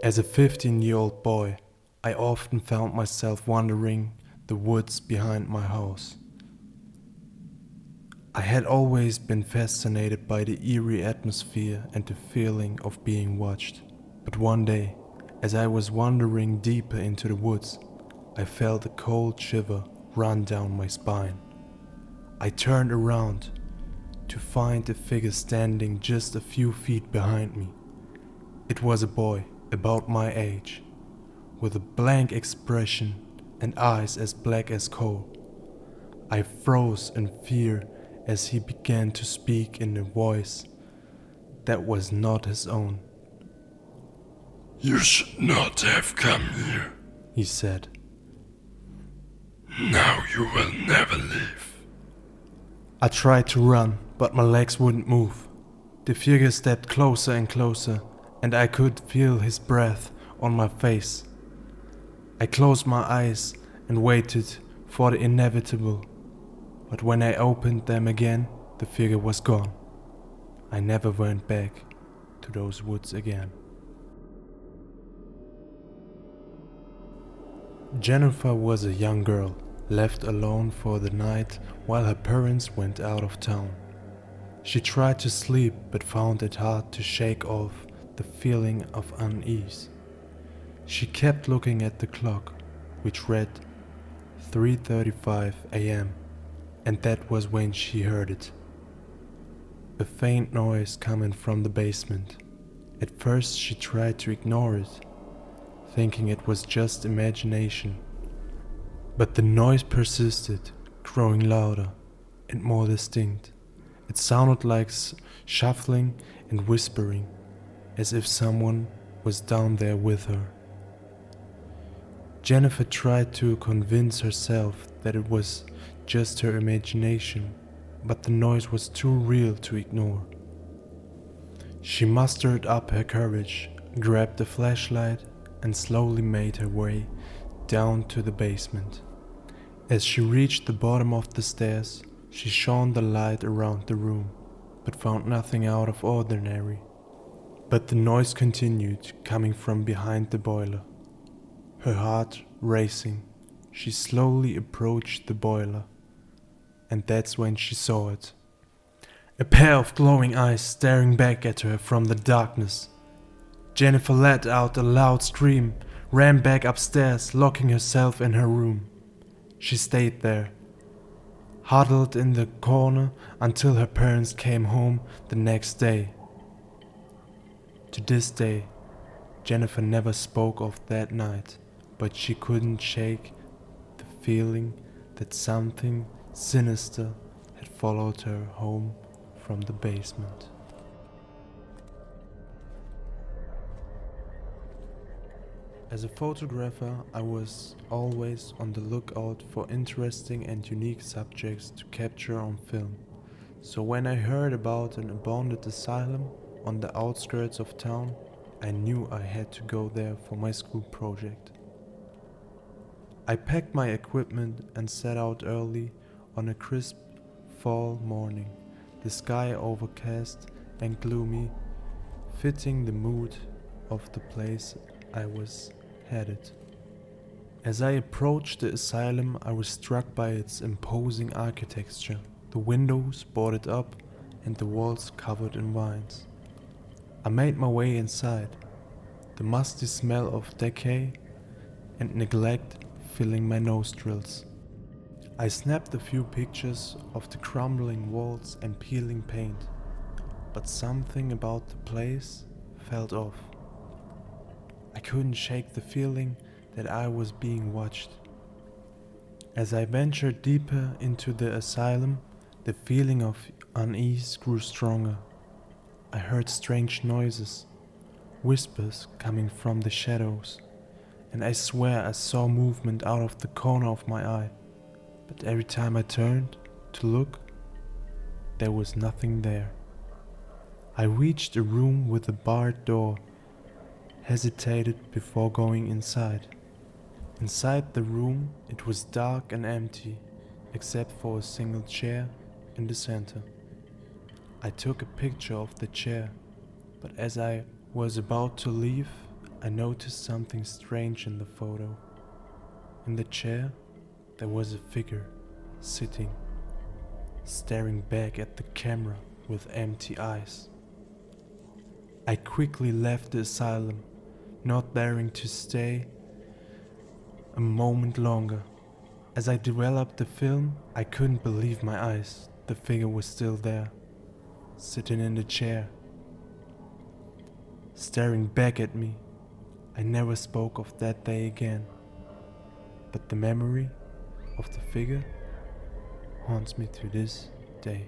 As a 15-year-old boy, I often found myself wandering the woods behind my house. I had always been fascinated by the eerie atmosphere and the feeling of being watched. But one day, as I was wandering deeper into the woods, I felt a cold shiver run down my spine. I turned around to find a figure standing just a few feet behind me. It was a boy about my age, with a blank expression and eyes as black as coal. I froze in fear as he began to speak in a voice that was not his own. "You should not have come here," he said. "Now you will never leave." I tried to run, but my legs wouldn't move. The figure stepped closer and closer, and I could feel his breath on my face. I closed my eyes and waited for the inevitable, but when I opened them again, the figure was gone. I never went back to those woods again. Jennifer was a young girl, left alone for the night while her parents went out of town. She tried to sleep but found it hard to shake off the feeling of unease. She kept looking at the clock, which read 3:35 a.m., and that was when she heard it. A faint noise coming from the basement. At first she tried to ignore it, thinking it was just imagination. But the noise persisted, growing louder and more distinct. It sounded like shuffling and whispering, as if someone was down there with her. Jennifer tried to convince herself that it was just her imagination, but the noise was too real to ignore. She mustered up her courage, grabbed a flashlight, and slowly made her way down to the basement. As she reached the bottom of the stairs, she shone the light around the room, but found nothing out of ordinary. But the noise continued, coming from behind the boiler. Her heart racing, she slowly approached the boiler, and that's when she saw it. A pair of glowing eyes staring back at her from the darkness. Jennifer let out a loud scream, ran back upstairs, locking herself in her room. She stayed there, huddled in the corner until her parents came home the next day. To this day, Jennifer never spoke of that night, but she couldn't shake the feeling that something sinister had followed her home from the basement. As a photographer, I was always on the lookout for interesting and unique subjects to capture on film. So when I heard about an abandoned asylum on the outskirts of town, I knew I had to go there for my school project. I packed my equipment and set out early on a crisp fall morning, the sky overcast and gloomy, fitting the mood of the place I was headed. As I approached the asylum, I was struck by its imposing architecture, the windows boarded up and the walls covered in vines. I made my way inside, the musty smell of decay and neglect filling my nostrils. I snapped a few pictures of the crumbling walls and peeling paint, but something about the place felt off. I couldn't shake the feeling that I was being watched. As I ventured deeper into the asylum, the feeling of unease grew stronger. I heard strange noises, whispers coming from the shadows, and I swear I saw movement out of the corner of my eye. But every time I turned to look, there was nothing there. I reached a room with a barred door, hesitated before going inside. Inside the room, it was dark and empty, except for a single chair in the center. I took a picture of the chair, but as I was about to leave, I noticed something strange in the photo. In the chair, there was a figure sitting, staring back at the camera with empty eyes. I quickly left the asylum, not daring to stay a moment longer. As I developed the film, I couldn't believe my eyes. The figure was still there, sitting in the chair, staring back at me. I never spoke of that day again, but the memory of the figure haunts me to this day.